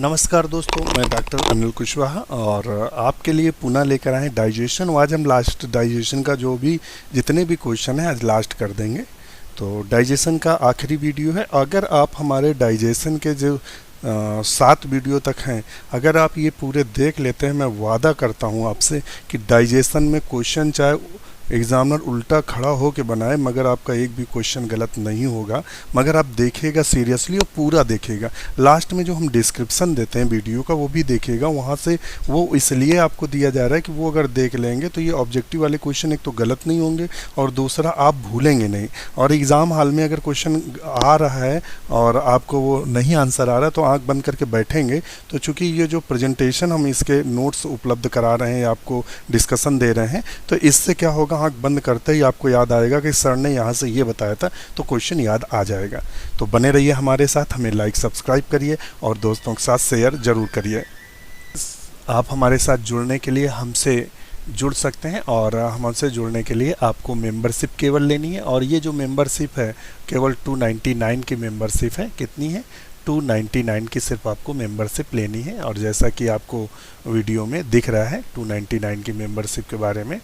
नमस्कार दोस्तों, मैं डॉक्टर अनिल कुशवाहा और आपके लिए पुनः लेकर आए डाइजेशन। आज हम लास्ट डाइजेशन का जो भी जितने भी क्वेश्चन हैं आज लास्ट कर देंगे। तो डाइजेशन का आखिरी वीडियो है। अगर आप हमारे डाइजेशन के जो 7 वीडियो तक हैं, अगर आप ये पूरे देख लेते हैं, मैं वादा करता हूँ आपसे कि डाइजेशन में क्वेश्चन चाहे एग्जामिनर उल्टा खड़ा हो के बनाए मगर आपका एक भी क्वेश्चन गलत नहीं होगा। मगर आप देखिएगा सीरियसली और पूरा देखिएगा। लास्ट में जो हम डिस्क्रिप्शन देते हैं वीडियो का वो भी देखिएगा। वहाँ से वो इसलिए आपको दिया जा रहा है कि वो अगर देख लेंगे तो ये ऑब्जेक्टिव वाले क्वेश्चन एक तो गलत नहीं होंगे और दूसरा आप भूलेंगे नहीं। और एग्ज़ाम हॉल में अगर क्वेश्चन आ रहा है और आपको वो नहीं आंसर आ रहा है तो आँख बंद करके बैठेंगे तो चूँकि ये जो प्रेजेंटेशन हम इसके नोट्स उपलब्ध करा रहे हैं, आपको डिस्कशन दे रहे हैं, तो इससे क्या होगा, आँख बंद करते ही आपको याद आएगा कि सर ने यहाँ से ये बताया था, तो क्वेश्चन याद आ जाएगा। तो बने रहिए हमारे साथ, हमें लाइक सब्सक्राइब करिए और दोस्तों के साथ शेयर ज़रूर करिए। आप हमारे साथ जुड़ने के लिए हमसे जुड़ सकते हैं और हमसे जुड़ने के लिए आपको मेंबरशिप केवल लेनी है। और ये जो मेंबरशिप है केवल 299 की मेंबरशिप है। कितनी है? 299 की सिर्फ आपको मेंबरशिप लेनी है। और जैसा कि आपको वीडियो में दिख रहा है 299 की मेंबरशिप के बारे में,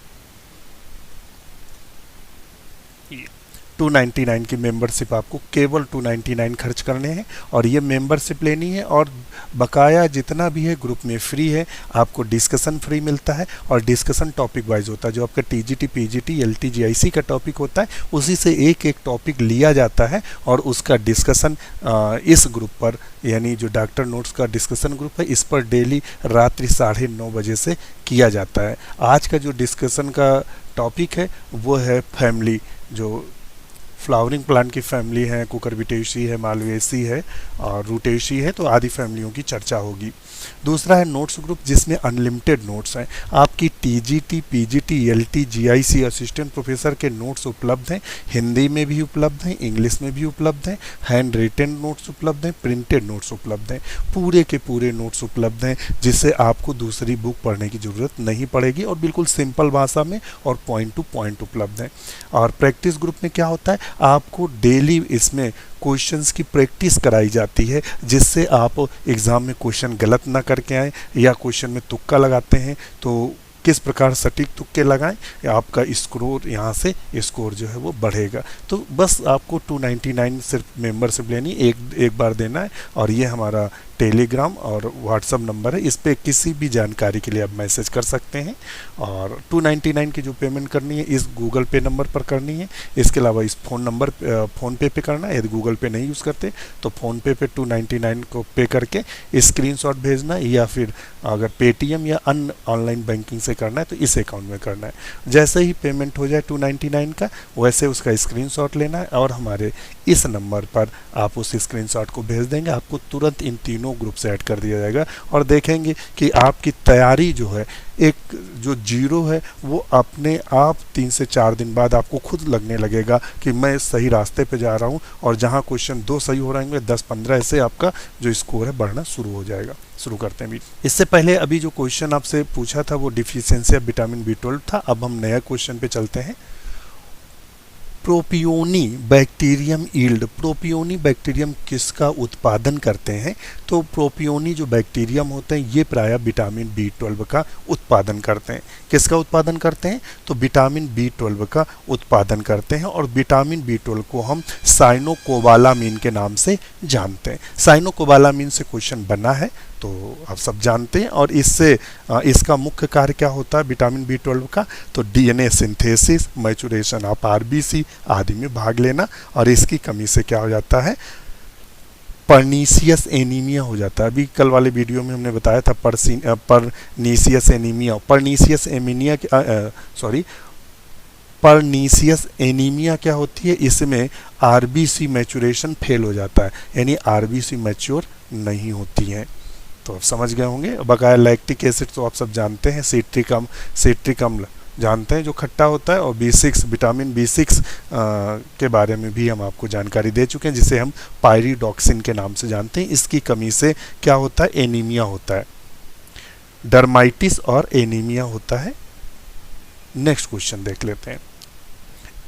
299 की मेंबरशिप आपको केवल 299 खर्च करने हैं और ये मेंबरशिप लेनी है। और बकाया जितना भी है ग्रुप में फ्री है। आपको डिस्कशन फ्री मिलता है और डिस्कशन टॉपिक वाइज होता है। जो आपका टीजीटी, पीजीटी, एलटी, जीआईसी का टॉपिक होता है उसी से एक एक टॉपिक लिया जाता है और उसका डिस्कशन इस ग्रुप पर, यानी जो डॉक्टर नोट्स का डिस्कशन ग्रुप है, इस पर डेली रात्रि 9:30 बजे से किया जाता है। आज का जो डिस्कशन का टॉपिक है वो है फैमिली, जो फ्लावरिंग प्लांट की फैमिली है, कुकुरबिटेसी है, मालवेसी है और रूटेसी है, तो आदि फैमिलियों की चर्चा होगी। दूसरा है नोट्स ग्रुप जिसमें अनलिमिटेड नोट्स हैं। आपकी TGT, PGT, LT, GIC assistant professor के नोट्स उपलब्ध हैं। हिंदी में भी उपलब्ध हैं, इंग्लिश में भी उपलब्ध हैं, हैंड रिटन नोट्स उपलब्ध हैं, प्रिंटेड नोट्स उपलब्ध हैं। पूरे के पूरे नोट्स उपलब्ध हैं जिससे आपको दूसरी बुक पढ़ने की ज़रूरत नहीं पड़ेगी और बिल्कुल सिंपल भाषा में और पॉइंट टू पॉइंट उपलब्ध हैं। और प्रैक्टिस ग्रुप में क्या होता है, आपको डेली इसमें क्वेश्चंस की प्रैक्टिस कराई जाती है जिससे आप एग्ज़ाम में क्वेश्चन गलत ना करके आएँ, या क्वेश्चन में तुक्का लगाते हैं तो किस प्रकार सटीक तुक्के लगाएं, आपका स्कोर यहाँ से स्कोर जो है वो बढ़ेगा। तो बस आपको 299 सिर्फ मेंबरशिप लेनी, एक बार देना है। और ये हमारा टेलीग्राम और व्हाट्सअप नंबर है, इस पर किसी भी जानकारी के लिए आप मैसेज कर सकते हैं। और 299 की जो पेमेंट करनी है इस गूगल पे नंबर पर करनी है। इसके अलावा इस फ़ोन पे पे करना है। यदि गूगल पे नहीं यूज़ करते तो फ़ोन पे 299 को पे करके स्क्रीनशॉट भेजना है, या फिर अगर पेटीएम या अन्य ऑनलाइन बैंकिंग से करना है तो इस अकाउंट में करना है। जैसे ही पेमेंट हो जाए 299 का, वैसे उसका स्क्रीनशॉट लेना है और हमारे इस नंबर पर आप उस स्क्रीनशॉट को भेज देंगे। आपको तुरंत इन तीनों ग्रुप से ऐड कर दिया जाएगा और देखेंगे कि आपकी तैयारी जो है, एक जो जीरो है वो अपने आप 3 से 4 दिन बाद आपको खुद लगने लगेगा कि मैं सही रास्ते पे जा रहा हूँ। और जहाँ क्वेश्चन 2 सही हो रहेंगे 10-15 ऐसे आपका जो स्कोर है बढ़ना शुरू हो जाएगा। शुरू करते हैं भी। इससे पहले अभी जो क्वेश्चन आपसे पूछा था वो डिफिशियंसी ऑफ विटामिन B12 था। अब हम नया क्वेश्चन पे चलते हैं। Propioni bacterium yield. Propioni bacterium किसका उत्पादन करते हैं? तो प्रोपियोनी जो बैक्टीरियम होते हैं ये प्रायः विटामिन B12 का उत्पादन करते हैं। किसका उत्पादन करते हैं? तो विटामिन B12 का उत्पादन करते हैं। और विटामिन B12 को हम साइनोकोबालामिन के नाम से जानते हैं। साइनोकोबालामिन से क्वेश्चन बना है तो आप सब जानते हैं। और इससे इसका मुख्य कार्य क्या होता है विटामिन B12 का? तो DNA synthesis, maturation of RBC आदि में भाग लेना। और इसकी कमी से क्या हो जाता है? परनीसियस एनीमिया हो जाता है। अभी कल वाले वीडियो में हमने बताया था परनीसियस एनीमिया। परनीसियस एनीमिया क्या होती है? इसमें RBC मैचुरेशन फेल हो जाता है, यानी RBC मैच्योर नहीं होती हैं। तो आप समझ गए होंगे। बकाया लैक्टिक एसिड तो आप सब जानते हैं, सिट्रिक अम्ल जानते हैं जो खट्टा होता है। और B6 विटामिन B6 के बारे में भी हम आपको जानकारी दे चुके हैं, जिसे हम पायरिडॉक्सिन के नाम से जानते हैं। इसकी कमी से क्या होता है? एनीमिया होता है, डर्माइटिस और एनीमिया होता है। नेक्स्ट क्वेश्चन देख लेते हैं।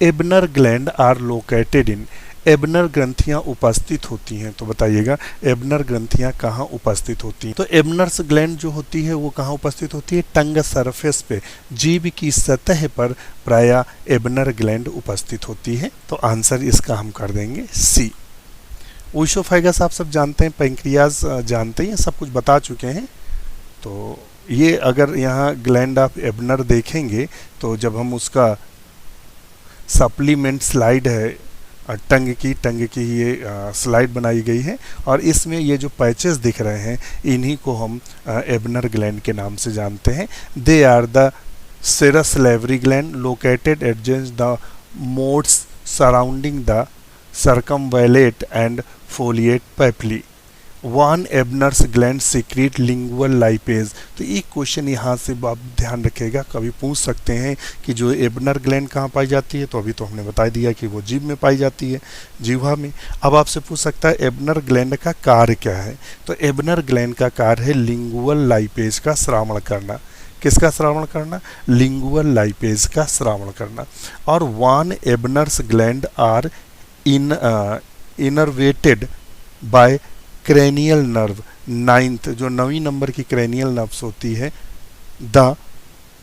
Ebner gland are located in. Ebner ग्रंथियां उपस्थित होती हैं, तो बताइएगा एबनर ग्रंथियां कहाँ उपस्थित होती हैं। तो एबनर्स ग्लैंड जो होती है वो कहाँ उपस्थित होती है, टंग सरफेस पे, जीभ की सतह पर प्रायः एबनर ग्लैंड उपस्थित होती है। तो आंसर इसका हम कर देंगे सी। ओइसोफेगस आप सब जानते हैं, पैंक्रियाज जानते हैं, सब कुछ बता चुके हैं। तो ये अगर यहाँ ग्लैंड ऑफ एबनर देखेंगे तो जब हम उसका सप्लीमेंट स्लाइड है टंग की ये स्लाइड बनाई गई है और इसमें ये जो पैचेस दिख रहे हैं इन्हीं को हम एबनर ग्लैंड के नाम से जानते हैं। They are the serous salivary gland located adjacent the moats surrounding the circumvallate and foliate papilla। Von Ebner's gland secrete lingual lipase. तो एक क्वेश्चन यहाँ से आप ध्यान रखिएगा, कभी पूछ सकते हैं कि जो एबनर ग्लैंड कहाँ पाई जाती है, तो अभी तो हमने बता दिया कि वो जीभ में पाई जाती है, जीवा में। अब आपसे पूछ सकता है एबनर ग्लैंड का कार्य क्या है, तो एबनर ग्लैंड का कार्य है लिंगुअल लाइपेज का श्रावण करना। किसका श्रावण करना, लिंगुअल लाइपेज का श्रावण करना। और von Ebner's gland are innervated by cranial nerve, ninth जो 9वीं नंबर की क्रेनियल नर्व्स होती है, द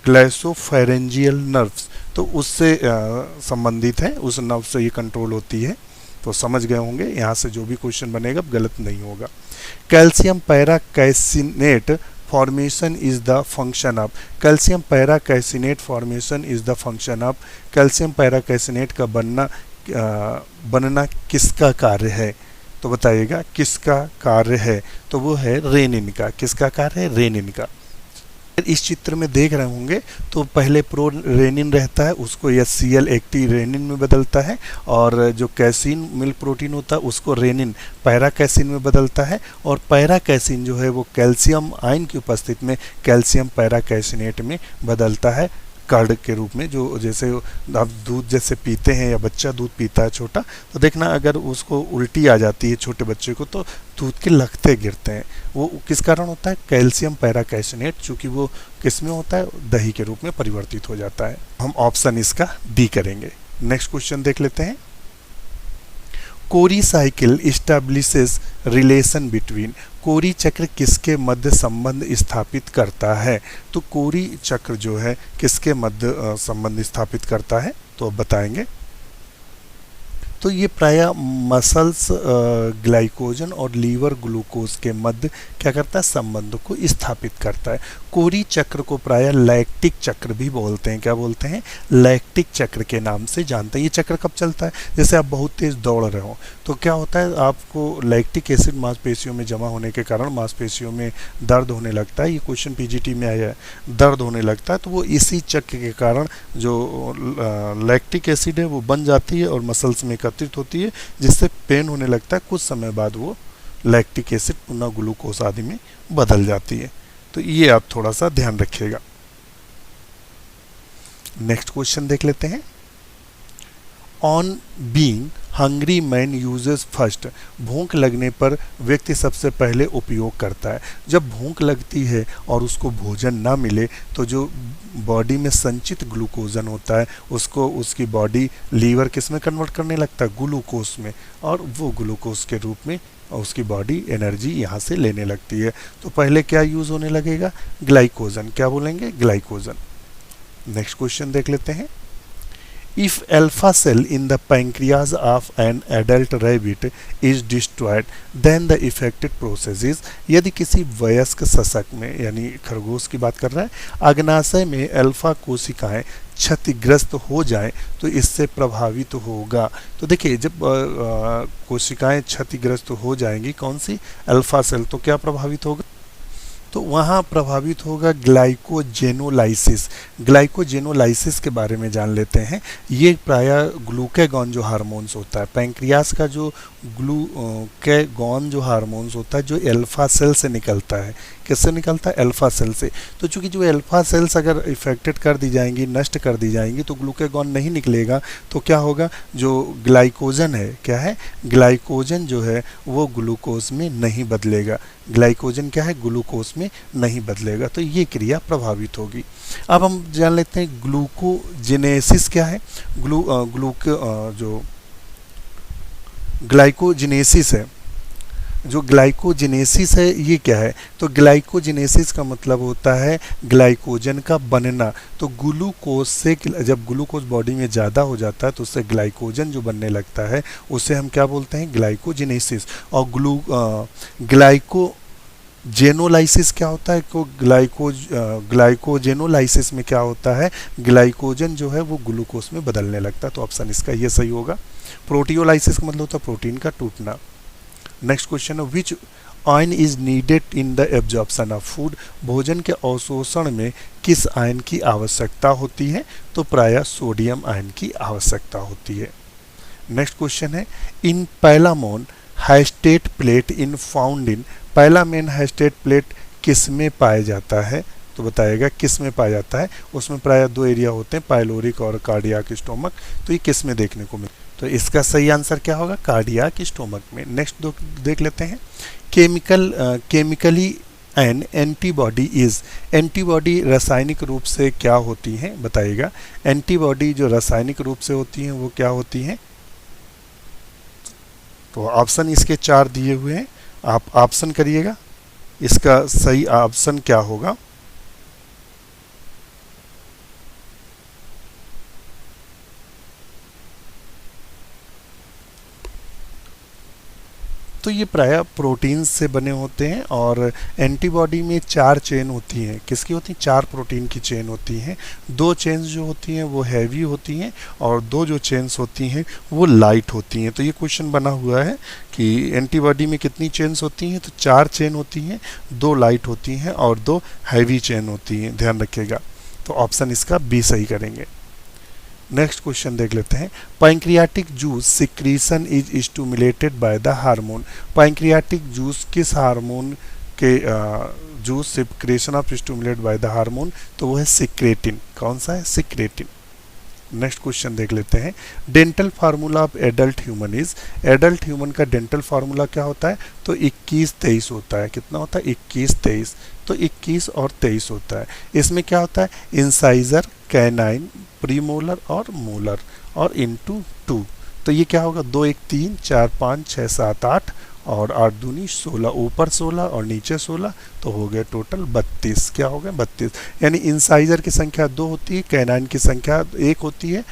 ग्लैसोफेरेंजियल नर्व्स, तो उससे संबंधित है, उस नर्व से ये कंट्रोल होती है। तो समझ गए होंगे, यहाँ से जो भी क्वेश्चन बनेगा गलत नहीं होगा। Calcium paracaseinate formation is the function of, calcium paracaseinate formation is the function of, calcium paracaseinate का बनना किसका कार्य है, तो बताइएगा किसका कार्य है, तो वो है रेनिन का। किसका कार्य है, रेनिन का। इस चित्र में देख रहे होंगे तो पहले प्रो रेनिन रहता है, उसको HCl एक्टिव रेनिन में बदलता है, और जो कैसीन मिल्क प्रोटीन होता है उसको रेनिन पैराकैसिन में बदलता है, और पैराकैसिन जो है वो कैल्शियम आयन की उपस्थिति में कैल्शियम पैराकैसिनेट में बदलता है कर्ड के रूप में। जो जैसे आप दूध जैसे पीते हैं या बच्चा दूध पीता है छोटा, तो देखना अगर उसको उल्टी आ जाती है छोटे बच्चे को तो दूध के लखते गिरते हैं, वो किस कारण होता है, कैल्शियम पैराकैसिनेट, चूँकि वो किस में होता है, दही के रूप में परिवर्तित हो जाता है। हम ऑप्शन इसका डी करेंगे। नेक्स्ट क्वेश्चन देख लेते हैं। कोरी साइकिल इस्टेब्लिशेस रिलेशन बिटवीन, कोरी चक्र किसके मध्य संबंध स्थापित करता है, तो कोरी चक्र जो है किसके मध्य संबंध स्थापित करता है, तो अब बताएंगे। तो ये प्रायः मसल्स ग्लाइकोजन और लीवर ग्लूकोज के मध्य क्या करता है, संबंध को स्थापित करता है। कोरी चक्र को प्रायः लैक्टिक चक्र भी बोलते हैं। क्या बोलते हैं, लैक्टिक चक्र के नाम से जानते हैं। ये चक्र कब चलता है, जैसे आप बहुत तेज दौड़ रहे हो तो क्या होता है, आपको लैक्टिक एसिड मांसपेशियों में जमा होने के कारण मांसपेशियों में दर्द होने लगता है। ये क्वेश्चन पीजीटी में आया है, दर्द होने लगता है, तो वो इसी चक्र के कारण जो लैक्टिक एसिड है वो बन जाती है और मसल्स में एकत्रित होती है, जिससे पेन होने लगता है। कुछ समय बाद वो लैक्टिक एसिड पुनः ग्लूकोज आदि में बदल जाती है। तो ये आप थोड़ा सा ध्यान रखिएगा। नेक्स्ट क्वेश्चन देख लेते हैं। On being hungry man uses first, भूख लगने पर व्यक्ति सबसे पहले उपयोग करता है। जब भूख लगती है और उसको भोजन ना मिले तो जो बॉडी में संचित ग्लूकोजन होता है उसको उसकी बॉडी लीवर किस में कन्वर्ट करने लगता है, ग्लूकोज में, और वो ग्लूकोज के रूप में उसकी बॉडी एनर्जी यहाँ से लेने लगती है। तो पहले क्या यूज़ होने लगेगा, ग्लाइकोजन। क्या बोलेंगे, ग्लाइकोजन। नेक्स्ट क्वेश्चन देख लेते हैं। If alpha cell in the pancreas of an adult rabbit is destroyed, then the affected process is, यदि किसी वयस्क सशक में यानी खरगोश की बात कर रहा है, अग्नाशय में अल्फा कोशिकाएं क्षतिग्रस्त हो जाएं तो इससे प्रभावित होगा। तो देखिए जब कोशिकाएं क्षतिग्रस्त हो जाएंगी, कौन सी, अल्फा सेल, तो क्या प्रभावित होगा, तो वहाँ प्रभावित होगा ग्लाइकोजेनोलाइसिस। ग्लाइकोजेनोलाइसिस के बारे में जान लेते हैं। ये प्रायः ग्लूकेगॉन जो हार्मोन्स होता है, पैंक्रियास का जो ग्लूकेगॉन जो हार्मोन्स होता है जो अल्फा सेल से निकलता है, किससे निकलता है, अल्फा सेल से। तो चूंकि जो अल्फा सेल्स अगर इफेक्टेड कर दी जाएंगी, नष्ट कर दी जाएंगी, तो ग्लूकेगॉन नहीं निकलेगा, तो क्या होगा, जो ग्लाइकोजन है, क्या है, ग्लाइकोजन जो है वो ग्लूकोज में नहीं बदलेगा। ग्लाइकोजन क्या है, ग्लूकोज में नहीं बदलेगा, तो ये क्रिया प्रभावित होगी। अब हम जान लेते हैं ग्लूकोजेनेसिस क्या है। जो ग्लाइकोजिनेसिस है। जो ग्लाइकोजिनेसिस है ये क्या है? तो ग्लाइकोजिनेसिस का मतलब होता है ग्लाइकोजन का बनना। तो ग्लूकोज से, जब ग्लूकोज बॉडी में ज़्यादा हो जाता है तो उससे ग्लाइकोजन जो बनने लगता है उसे हम क्या बोलते हैं? ग्लाइकोजिनेसिस। और ग्लाइकोजेनोलाइसिस क्या होता है? तो ग्लाइकोजेनोलाइसिस में क्या होता है? ग्लाइकोजन जो है वो ग्लूकोज में बदलने लगता है। तो ऑप्शन इसका ये सही होगा। प्रोटियोलाइसिस का मतलब होता है प्रोटीन का टूटना। नेक्स्ट क्वेश्चन है विच ion is needed in the absorption of food. भोजन के अवशोषण में किस आयन की आवश्यकता होती है? तो प्रायः सोडियम आयन की आवश्यकता होती है। नेक्स्ट क्वेश्चन है in Palaemon hastate plate in found in. Palaemon hastate plate किस में पाया जाता है? तो बताएगा किस में पाया जाता है। उसमें प्रायः दो एरिया होते हैं, पाइलोरिक और कार्डियाक स्टोमक। तो ये किस में देखने को मिले? तो इसका सही आंसर क्या होगा? कार्डियाक स्टोमक में। नेक्स्ट देख लेते हैं chemically N antibody is. Antibody रासायनिक रूप से क्या होती हैं? बताइएगा। एंटीबॉडी जो रासायनिक रूप से होती हैं वो क्या होती हैं? तो ऑप्शन इसके 4 दिए हुए हैं, आप ऑप्शन करिएगा इसका सही ऑप्शन क्या होगा। तो ये प्रायः प्रोटीन से बने होते हैं और एंटीबॉडी में 4 चेन होती हैं। किसकी होती हैं? 4 प्रोटीन की चेन होती हैं। 2 चेन्स जो होती हैं वो हैवी होती हैं और 2 जो चेन्स होती हैं वो लाइट होती हैं। तो ये क्वेश्चन बना हुआ है कि एंटीबॉडी में कितनी चेन्स होती हैं? तो 4 चेन होती हैं, 2 लाइट होती हैं और 2 हैवी चेन होती हैं, ध्यान रखिएगा। तो ऑप्शन इसका बी सही करेंगे। नेक्स्ट क्वेश्चन देख लेते हैं pancreatic juice secretion is stimulated by the hormone. Pancreatic juice किस हार्मोन के juice secretion of stimulated by the hormone? तो वो है सिक्रेटिन। कौन सा है? सिक्रेटिन। नेक्स्ट क्वेश्चन देख लेते हैं dental formula of adult human is. Adult human का डेंटल फार्मूला क्या होता है? तो 21-23 होता है। कितना होता है? 21-23। तो 21 और 23 होता है। इसमें क्या होता है? इंसाइजर, कैनाइन, प्रीमोलर और मोलर और इनटू 2। तो ये क्या होगा? 2 1 3 4 5 6 7 8 और 8 दूनी 16, ऊपर 16 और नीचे 16, तो हो गए टोटल 32। क्या हो गए? 32। यानी इंसाइजर की संख्या 2 होती है, कैनाइन की संख्या 1 होती है,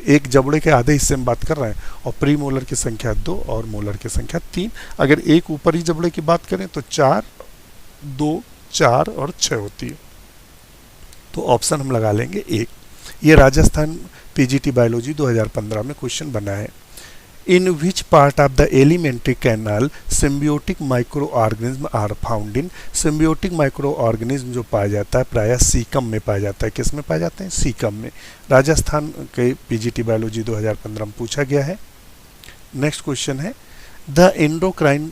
एक जबड़े के आधे हिस्से में बात कर रहे हैं, और प्री मोलर की संख्या 2 और मोलर की संख्या 3। अगर एक ऊपरी जबड़े की बात करें तो 4, 2, 4 और 6 होती है। तो ऑप्शन हम लगा लेंगे 1। ये राजस्थान पीजीटी बायोलॉजी 2015 में क्वेश्चन बना है। In which part of the alimentary canal symbiotic microorganism are found in. Symbiotic microorganism जो पाया जाता है प्रायः सीकम में पाया जाता है। किस में पाए जाते हैं? सीकम में। राजस्थान के पीजीटी बायोलॉजी 2015 में पूछा गया है। नेक्स्ट क्वेश्चन है the endocrine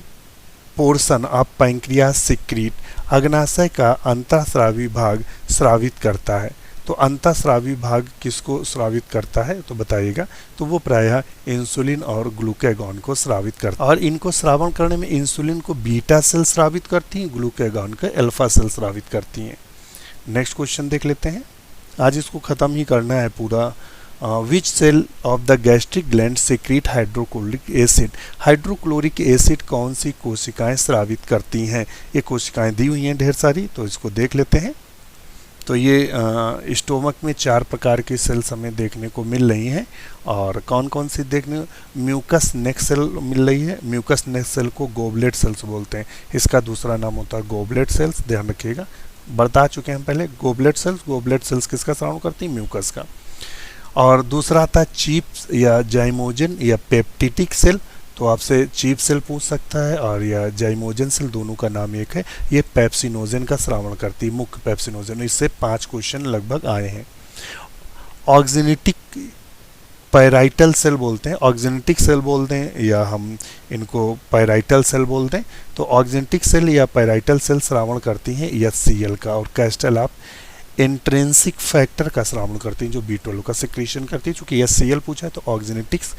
portion of pancreas secrete. अग्नाशय का अंतःस्रावी भाग स्रावित करता है। तो अंतःस्रावी भाग किसको स्रावित करता है? तो बताइएगा। तो वो प्रायः इंसुलिन और ग्लूकागॉन को स्रावित करता है, और इनको श्रावण करने में इंसुलिन को बीटा सेल स्रावित करती हैं, ग्लूकागॉन को अल्फा सेल स्रावित करती हैं। नेक्स्ट क्वेश्चन देख लेते हैं, आज इसको ख़त्म ही करना है पूरा। Which cell of the gastric gland secrete hydrochloric acid. Hydrochloric acid कौन सी कोशिकाएं स्रावित करती हैं? ये कोशिकाएं दी हुई हैं ढेर सारी, तो इसको देख लेते हैं। तो ये स्टोमक में 4 प्रकार की सेल्स हमें देखने को मिल रही हैं, और कौन कौन सी देखने? म्यूकस नेक सेल मिल रही है। म्यूकस नेक सेल को गोबलेट सेल्स बोलते हैं, इसका दूसरा नाम होता है गोबलेट सेल्स, ध्यान रखिएगा, बता चुके हैं पहले। गोबलेट सेल्स, गोबलेट सेल्स किसका श्रावण करती हैं? म्यूकस का। और दूसरा आता है चीप या जाइमोजन या पेप्टिटिक सेल। तो आपसे चीप सेल पूछ सकता है और या जाइमोजन सेल, दोनों का नाम एक है। ये पेप्सिनोजन का श्रावण करती है, मुख्य पेप्सिनोजन। इससे 5 क्वेश्चन लगभग आए हैं। ऑक्जेनेटिक पैराइटल सेल बोलते हैं, ऑक्जेनेटिक सेल बोलते हैं, या हम इनको पैराइटल सेल बोलते हैं। तो ऑक्जेनेटिक सेल या पैराइटल सेल श्रावण करती हैं HCl का, और कैस्टल ऑफ इंट्रेंसिक फैक्टर का श्रावण करती हैं, जो B12 का सिक्रीशन करती है। चूँकि HCl पूछा है तो ऑक्जेनेटिक्स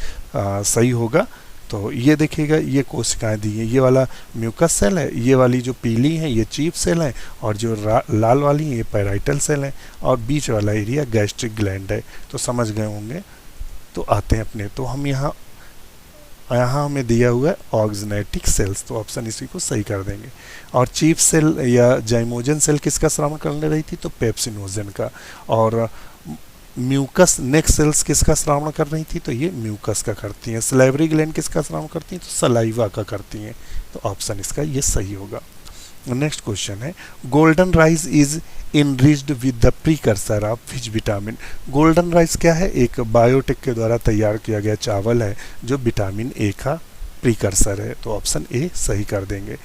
सही होगा। तो ये देखिएगा, ये कोशिकाएं दी हैं, ये वाला म्यूकस सेल है, ये वाली जो पीली हैं ये चीफ सेल है, और जो लाल वाली हैं ये पैराइटल सेल है, और बीच वाला एरिया गैस्ट्रिक ग्लैंड है। तो समझ गए होंगे। तो आते हैं अपने, तो हम यहाँ यहाँ हमें दिया हुआ है ऑक्सिनेटिक सेल्स, तो ऑप्शन इसी को सही कर देंगे। और चीफ सेल या जाइमोजन सेल किसका श्रवण करने रही थी, तो पेप्सिनोजन का। और म्यूकस नेक सेल्स किसका श्रावण कर रही थी, तो ये म्यूकस का करती हैं। सलाइवरी ग्लैंड किसका श्रावण करती हैं, तो सलाइवा का करती हैं। तो ऑप्शन इसका ये सही होगा। नेक्स्ट क्वेश्चन है, golden rice is enriched with the precursor of which vitamin. Golden rice क्या है, एक बायोटेक के द्वारा तैयार किया गया चावल है जो विटामिन ए का प्रीकर्सर है। तो ऑप्शन ए सही कर देंगे।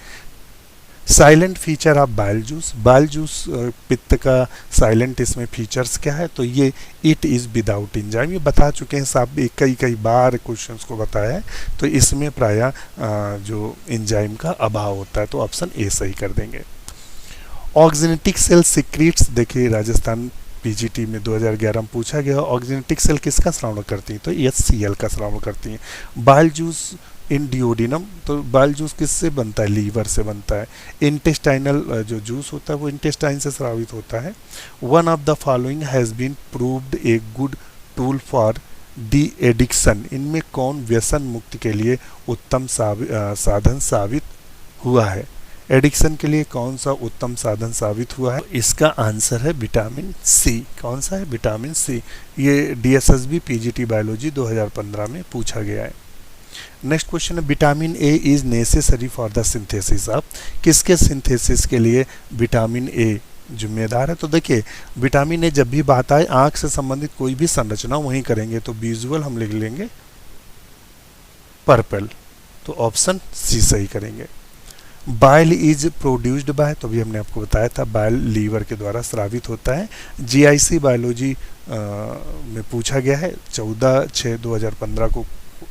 Silent feature of bile juice, bile juice पित्त का साइलेंट इसमें फीचर्स क्या है, तो ये इट इज़ विदाउट एंजाइम। ये बता चुके हैं साहब, कई बार क्वेश्चंस को बताया है। तो इसमें प्रायः जो एंजाइम का अभाव होता है। तो ऑप्शन ए सही कर देंगे। ऑक्सिनेटिक सेल सिक्रीट्स, देखिए राजस्थान पीजीटी में 2011 में पूछा गया, ऑक्सिनेटिक सेल किसका श्रावण करती हैं, तो HCl का श्रावण करती हैं। बाइल जूस इन डिओडिनम, तो बाइल जूस किससे बनता है, लीवर से बनता है। इंटेस्टाइनल जो जूस होता है वो इंटेस्टाइन से स्रावित होता है। One of the following has been proved a good tool for de addiction, इनमें कौन व्यसन मुक्ति के लिए उत्तम साधन साबित हुआ है। एडिक्शन के लिए कौन सा उत्तम साधन साबित हुआ है, इसका आंसर है विटामिन सी। कौन सा है, विटामिन सी। ये DSSB PGT बायोलॉजी 2015 में पूछा गया है। नेक्स्ट क्वेश्चन है, vitamin A is necessary for the synthesis of, किसके सिंथेसिस के लिए विटामिन ए जिम्मेदार है। तो देखिए विटामिन ए जब भी बात आए आंख से संबंधित कोई भी संरचना वहीं करेंगे, तो विजुअल हम लिख लेंगे पर्पल। तो ऑप्शन सी सही करेंगे। बाइल इज प्रोड्यूस्ड बाय, तो भी हमने आपको बताया था बाइल लीवर के द्वारा स्रावित होता है। GIC बायोलॉजी में पूछा गया है, 14/6/2015 को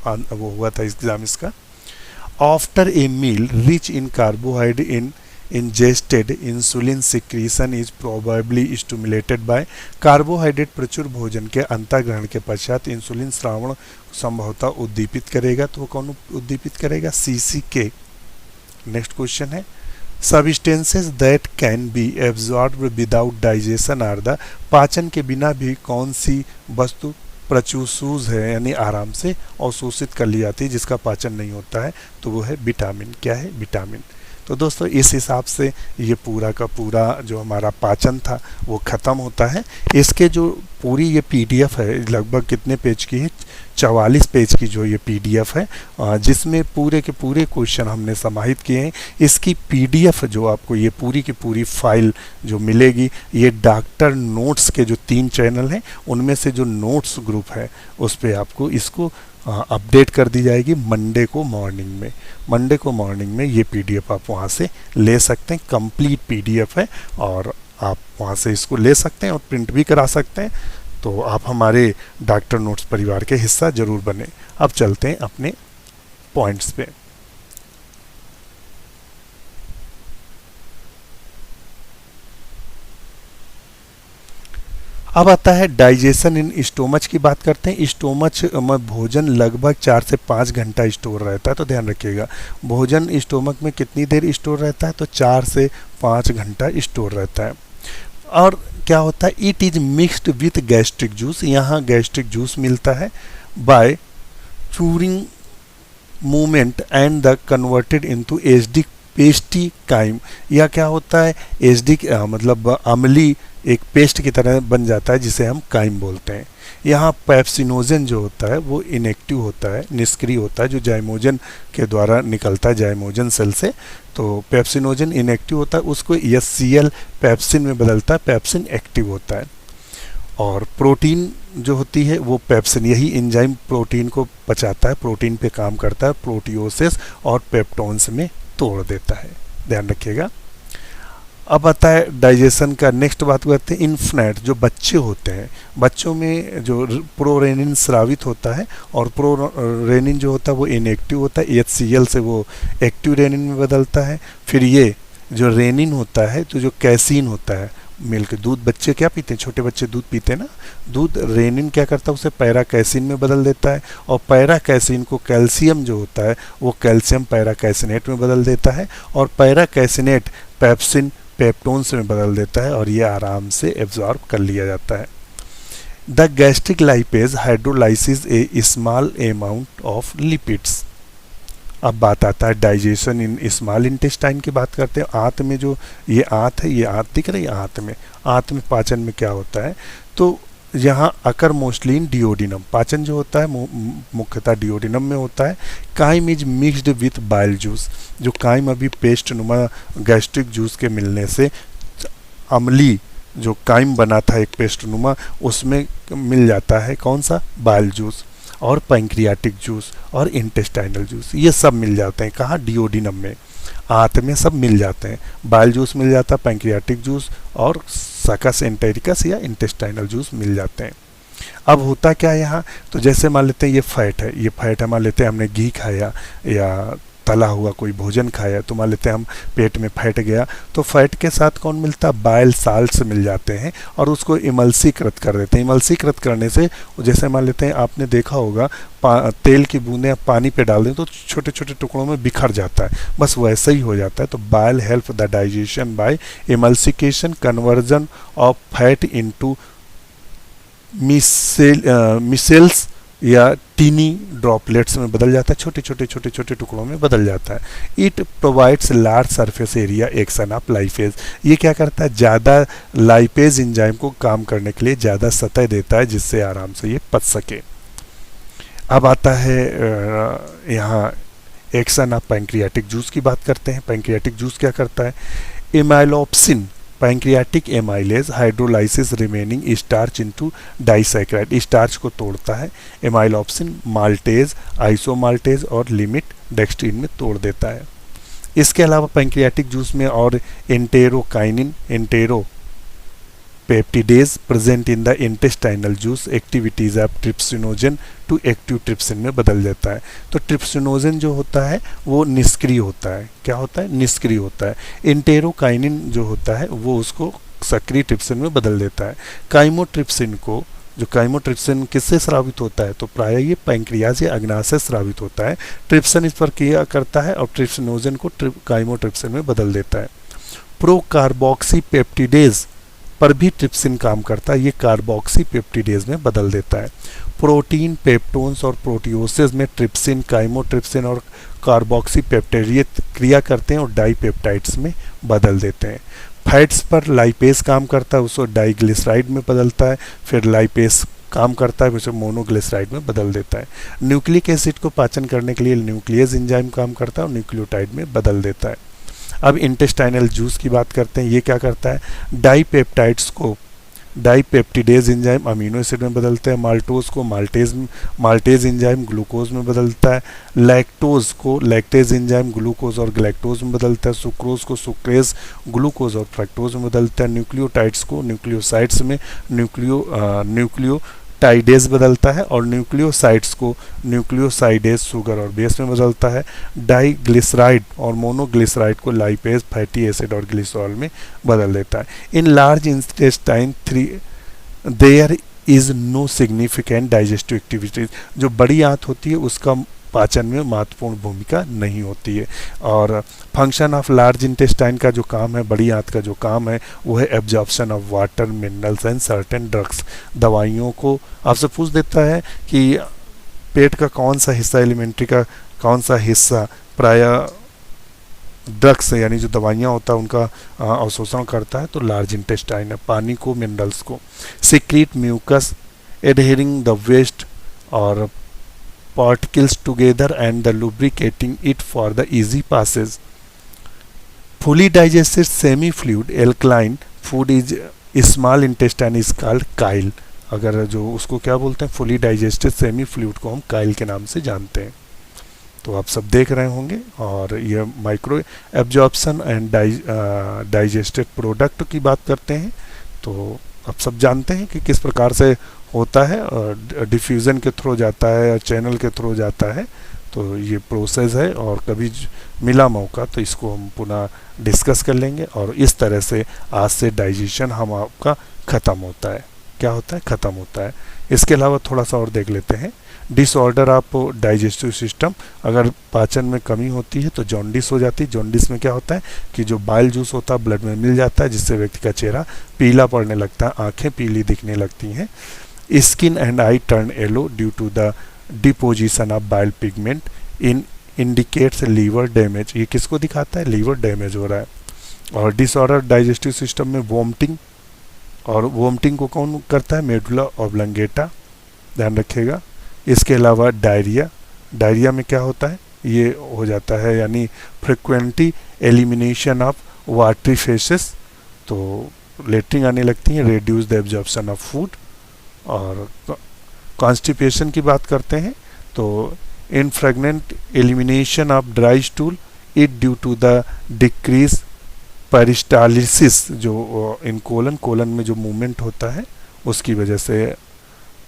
वो हुआ था एग्जाम इसका। After a meal rich in carbohydrate in ingested insulin secretion is probably stimulated by, carbohydrate प्रचुर भोजन के अंतर्ग्रहण के पश्चात इंसुलिन श्रावण संभवतः उद्दीपित करेगा। तो वो कौन उद्दीपित करेगा, CCK। नेक्स्ट क्वेश्चन है, substances that can be absorbed without digestion are the, पाचन के बिना भी कौन सी वस्तु प्रचुसूज है, यानी आराम से अवशोषित कर ली जाती है, जिसका पाचन नहीं होता है, तो वो है विटामिन। क्या है, विटामिन। तो दोस्तों इस हिसाब से ये पूरा का पूरा जो हमारा पाचन था वो ख़त्म होता है। इसके जो पूरी ये PDF है लगभग कितने पेज की है, 44 पेज की जो ये PDF है, जिसमें पूरे के पूरे क्वेश्चन हमने समाहित किए हैं। इसकी PDF जो आपको ये पूरी की पूरी फाइल जो मिलेगी, ये डॉक्टर नोट्स के जो 3 चैनल हैं उनमें से जो नोट्स ग्रुप है उस पर आपको इसको अपडेट कर दी जाएगी मंडे को मॉर्निंग में। मंडे को मॉर्निंग में ये PDF आप वहाँ से ले सकते हैं, कंप्लीट PDF है और आप वहाँ से इसको ले सकते हैं और प्रिंट भी करा सकते हैं। तो आप हमारे डॉक्टर नोट्स परिवार के हिस्सा जरूर बने। अब चलते हैं अपने पॉइंट्स पे। अब आता है डाइजेशन इन स्टोमच की बात करते हैं। स्टोमच में भोजन लगभग 4 से 5 घंटा स्टोर रहता है, तो ध्यान रखिएगा भोजन स्टोमक में कितनी देर स्टोर रहता है, तो 4 से 5 घंटा स्टोर रहता है। और क्या होता है, it is mixed with gastric juice, यहाँ गैस्ट्रिक जूस मिलता है by churning movement and the converted into acidic pasty chyme. यह क्या होता है, एसिडिक मतलब अम्ली एक पेस्ट की तरह बन जाता है जिसे हम काइम बोलते हैं। यहाँ पेप्सिनोजन जो होता है वो इनएक्टिव होता है, निष्क्रिय होता है, जो जाइमोजन के द्वारा निकलता है जाइमोजन सेल से। तो पेप्सिनोजन इनएक्टिव होता है, उसको HCl पेप्सिन में बदलता है, पेप्सिन एक्टिव होता है। और प्रोटीन जो होती है वो पेप्सिन, यही एंजाइम प्रोटीन को पचाता है, प्रोटीन पे काम करता है, प्रोटियोसिस और पेप्टोन्स में तोड़ देता है, ध्यान रखिएगा। अब आता है डाइजेशन का, नेक्स्ट बात करते हैं इन्फेंट जो बच्चे होते हैं, बच्चों में जो प्रोरेनिन स्रावित होता है और प्रोरेनिन जो होता है वो इनएक्टिव होता है, HCl से वो एक्टिव रेनिन में बदलता है। फिर ये जो रेनिन होता है तो जो कैसीन होता है, मिल्क दूध बच्चे क्या पीते हैं, छोटे बच्चे दूध पीते हैं ना, दूध रेनिन क्या करता है उसे पैरा कैसीन में बदल देता है और पैरा कैसीन को कैल्शियम जो होता है वो कैल्शियम पैरा कैसिनेट में बदल देता है और पैरा कैसिनेट पेप्सिन पेप्टोन्स में बदल देता है और ये आराम से एब्जॉर्ब कर लिया जाता है। The gastric lipase hydrolysis A small amount of lipids, अब बात आता है डाइजेशन इन स्मॉल इंटेस्टाइन की बात करते हैं। आंत में जो ये आंत है, ये आंत दिख रही है, आंत में पाचन में क्या होता है, तो यहाँ अकर मोस्टली इन डिओडिनम, पाचन जो होता है मुख्यतः डिओडिनम में होता है। Chyme is mixed with bile juice, जो काइम अभी पेस्ट नुमा गैस्ट्रिक जूस के मिलने से अम्ली जो काइम बना था एक पेस्ट नुमा, उसमें मिल जाता है कौन सा, बाइल जूस और पैंक्रियाटिक जूस और इंटेस्टाइनल जूस, ये सब मिल जाते हैं कहाँ, डिओडिनम में, आंत में सब मिल जाते हैं। बाइल जूस मिल जाता है, पैंक्रियाटिक जूस और सकस एंटेरिकस या इंटेस्टाइनल जूस मिल जाते हैं। अब होता क्या है यहाँ, तो जैसे मान लेते हैं ये फैट है, ये फैट है, मान लेते हैं हमने घी खाया या तला हुआ कोई भोजन खाया, तो मान लेते हैं हम पेट में फैट गया, तो फैट के साथ कौन मिलता है, बाइल साल्ट्स मिल जाते हैं और उसको इमल्सीकृत कर देते हैं। इमल्सीकृत करने से जैसे मान लेते हैं आपने देखा होगा तेल की बूंदें पानी पे डाल दें तो छोटे छोटे टुकड़ों में बिखर जाता है, बस वैसे ही हो जाता है। तो bile help the digestion by emulsification conversion of fat into micelles या टीनी ड्रॉपलेट्स में बदल जाता है, छोटे छोटे टुकड़ों में बदल जाता है। It provides large surface area action of lipase, ये क्या करता है, ज़्यादा लाइपेज एंजाइम को काम करने के लिए ज़्यादा सतह देता है जिससे आराम से ये पच सके। अब आता है यहाँ एक्शन ऑफ पैंक्रियाटिक जूस की बात करते हैं। पैंक्रियाटिक जूस क्या करता है, amylopsin pancreatic amylase hydrolysis remaining starch into disaccharide, starch को तोड़ता है। एमाइलोप्सिन माल्टेज, आइसोमाल्टेज और लिमिट डेक्सट्रीन में तोड़ देता है। इसके अलावा पैंक्रियाटिक जूस में और enterokinase, enteropeptidase present in the intestinal juice activities of trypsinogen to active trypsin में बदल देता है। तो ट्रिप्सिनोजन जो होता है वो निष्क्रिय होता है, क्या होता है, निष्क्रिय होता है। इंटेरोकाइनिन जो होता है वो उसको सक्रिय ट्रिप्सिन में बदल देता है। काइमोट्रिप्सिन को, जो काइमोट्रिप्सिन किससे स्रावित होता है, तो प्राय ये पैंक्रियाज या अग्नाशय से स्रावित होता है। ट्रिप्सिन इस पर क्रिया करता है और ट्रिप्सिनोजन को काइमोट्रिप्सिन में बदल देता है। प्रोकार्बोक्सी पेप्टिडेज पर भी ट्रिप्सिन काम करता है, ये कार्बोक्सी पेप्टिडेज में बदल देता है। प्रोटीन, पेप्टोन्स और प्रोटियोसिस में ट्रिप्सिन, काइमोट्रिप्सिन और कार्बोक्सी पेप्टाइड ये क्रिया करते हैं और डाइपेप्टाइड्स में बदल देते हैं। फैट्स पर लाइपेज काम करता है, उसको डाइग्लिसराइड में बदलता है, फिर लाइपेज काम करता है, उसे मोनोग्लिसराइड में बदल देता है। न्यूक्लिक एसिड को पाचन करने के लिए न्यूक्लियस एंजाइम काम करता है और न्यूक्लियोटाइड में बदल देता है। अब इंटेस्टाइनल जूस की बात करते हैं, ये क्या करता है, डाइपेप्टाइड्स को डाइपेप्टिडेज एंजाइम अमीनो एसिड में बदलते हैं। माल्टोज को माल्टेज एंजाइम ग्लूकोज में बदलता है। लैक्टोज को लैक्टेज एंजाइम ग्लूकोज और ग्लैक्टोज में बदलता है। सुक्रोज को सुक्रेज ग्लूकोज और फ्रक्टोज में बदलता है। न्यूक्लियोटाइड्स को न्यूक्लियोसाइड्स में न्यूक्लियोटाइडेज बदलता है और न्यूक्लियोसाइड्स को न्यूक्लियोसाइडेज शुगर और बेस में बदलता है। डाइग्लिसराइड और मोनोग्लिसराइड को लाइपेज, फैटी एसिड और ग्लिसरॉल में बदल देता है। In large intestine there is no significant digestive activities, जो बड़ी आंत होती है उसका पाचन में महत्वपूर्ण भूमिका नहीं होती है। और फंक्शन ऑफ लार्ज इंटेस्टाइन का जो काम है, बड़ी आंत का जो काम है, वो है absorption of water, minerals and certain drugs. दवाइयों को आपसे पूछ देता है कि पेट का कौन सा हिस्सा, एलिमेंट्री का कौन सा हिस्सा प्राय ड्रग्स यानी जो दवाइयाँ होता है उनका अवशोषण करता है, तो लार्ज इंटेस्टाइन है। पानी को, मिनरल्स को। Secrete mucus adhering the waste और particles together and the lubricating it for the easy passage. Fully digested semi-fluid alkaline food is small intestine is called chyle. अगर जो उसको क्या बोलते हैं, फुली डाइजेस्टेड सेमी फ्लूइड को हम काइल के नाम से जानते हैं। तो आप सब देख रहे होंगे। और ये micro absorption and digested product की बात करते हैं, तो आप सब जानते हैं कि किस प्रकार से होता है, डिफ्यूज़न के थ्रू जाता है या चैनल के थ्रू जाता है। तो ये प्रोसेस है और कभी मिला मौका तो इसको हम पुनः डिस्कस कर लेंगे। और इस तरह से आज से डाइजेशन हम आपका ख़त्म होता है, क्या होता है, ख़त्म होता है। इसके अलावा थोड़ा सा और देख लेते हैं। डिसऑर्डर ऑफ डाइजेस्टिव सिस्टम, अगर पाचन में कमी होती है तो जॉन्डिस हो जाती है। जॉन्डिस में क्या होता है कि जो बाइल जूस होता है ब्लड में मिल जाता है, जिससे व्यक्ति का चेहरा पीला पड़ने लगता है, आँखें पीली दिखने लगती हैं। Skin and eye turn yellow due to the deposition of bile pigment in indicates liver damage, ये किसको दिखाता है, लीवर डैमेज हो रहा है। और डिसऑर्डर डाइजेस्टिव सिस्टम में वोमिटिंग, और वोमिटिंग को कौन करता है, मेडुला ऑब्लंगेटा, ध्यान रखिएगा। इसके अलावा डायरिया, डायरिया में क्या होता है, ये हो जाता है यानी frequently elimination of watery faeces, तो लेटरिंग आने लगती है, reduce the absorption of food. और कॉन्स्टिपेशन की बात करते हैं तो infrequent elimination of dry stool it due to the decrease peristalsis, जो इन कोलन में जो मूवमेंट होता है उसकी वजह से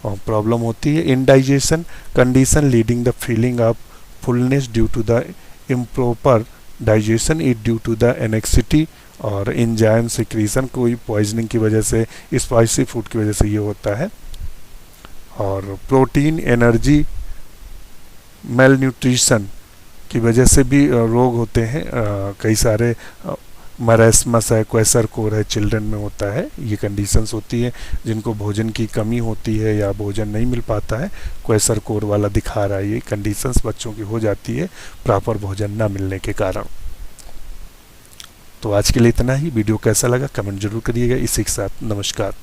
प्रॉब्लम होती है। Indigestion condition leading the feeling of fullness due to the improper digestion it due to the anxiety और एंजाइम सिक्रीशन, कोई पॉइजनिंग की वजह से, स्पाइसी फूड की वजह से ये होता है। और प्रोटीन एनर्जी मेल न्यूट्रिशन की वजह से भी रोग होते हैं, कई सारे मरास्मस है, क्वेसरकोर है, चिल्ड्रन में होता है, ये कंडीशंस होती है जिनको भोजन की कमी होती है या भोजन नहीं मिल पाता है, क्वेसरकोर वाला दिखा रहा है, ये कंडीशंस बच्चों की हो जाती है प्रॉपर भोजन ना मिलने के कारण। तो आज के लिए इतना ही, वीडियो कैसा लगा कमेंट जरूर करिएगा। इसी के साथ नमस्कार।